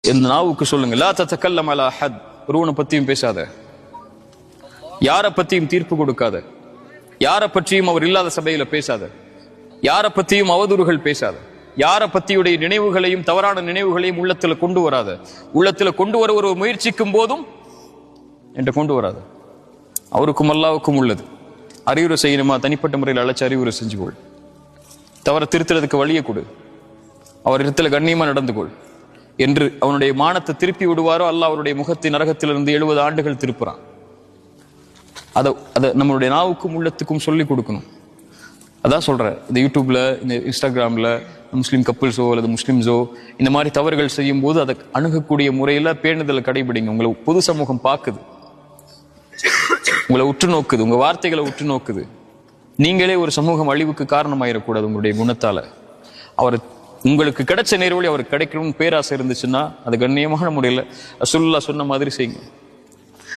இந்த நாவுக்கு சொல்லுங்க, லா தத்தகல்லம் அலா அஹத், ஒருவனை பத்தியும் பேசாத, யாரை பத்தியும் தீர்ப்பு கொடுக்காத, யாரை பற்றியும் அவர் இல்லாத சபையில பேசாத, யாரை பத்தியும் அவதூறுகள் பேசாத, யாரை பத்தியுடைய நினைவுகளையும் தவறான நினைவுகளையும் உள்ளத்துல கொண்டு வராத, உள்ளத்துல கொண்டு வர ஒரு முயற்சிக்கும் போதும் என்று கொண்டு வராத. அவருக்கும் அல்லாவுக்கும் உள்ளது. அறிவுரை செய்யணுமா, தனிப்பட்ட முறையில் அழைச்சு அறிவுரை செஞ்சுக்கொள். தவற திருத்துறதுக்கு வழியை கொடு. அவர் இடத்துல கண்ணியமா நடந்து கொள் என்று அவனுடைய மானத்தை திருப்பி விடுவாரோ அல்லாஹ் அவருடைய முகத்தை நரகத்திலிருந்து 70 ஆண்டுகள் திருப்புறான். அதை நம்மளுடைய நாவுக்கும் உள்ளத்துக்கும் சொல்லிக் கொடுக்கணும். அதான் சொல்றேன், இந்த யூடியூப்ல, இந்த இன்ஸ்டாகிராம்ல முஸ்லீம் கப்பிள்ஸோ அல்லது முஸ்லிம்ஸோ இந்த மாதிரி தவறுகள் செய்யும் போது அதை அணுகக்கூடிய முறையில பேணுதலை கடைபிடிங்க. உங்களை பொது சமூகம் பார்க்குது, உங்களை உற்று நோக்குது, உங்க வார்த்தைகளை உற்று நோக்குது. நீங்களே ஒரு சமூகம் அழிவுக்கு காரணமாயிடக்கூடாது உங்களுடைய குணத்தால. அவர் உங்களுக்கு கிடைச்ச நேர்வழி அவருக்கு கிடைக்கணும்னு பேராசை இருந்துச்சுன்னா அது கண்ணியமான முறையில் ரசூலுல்லாஹ் சொன்ன மாதிரி செய்யுங்க.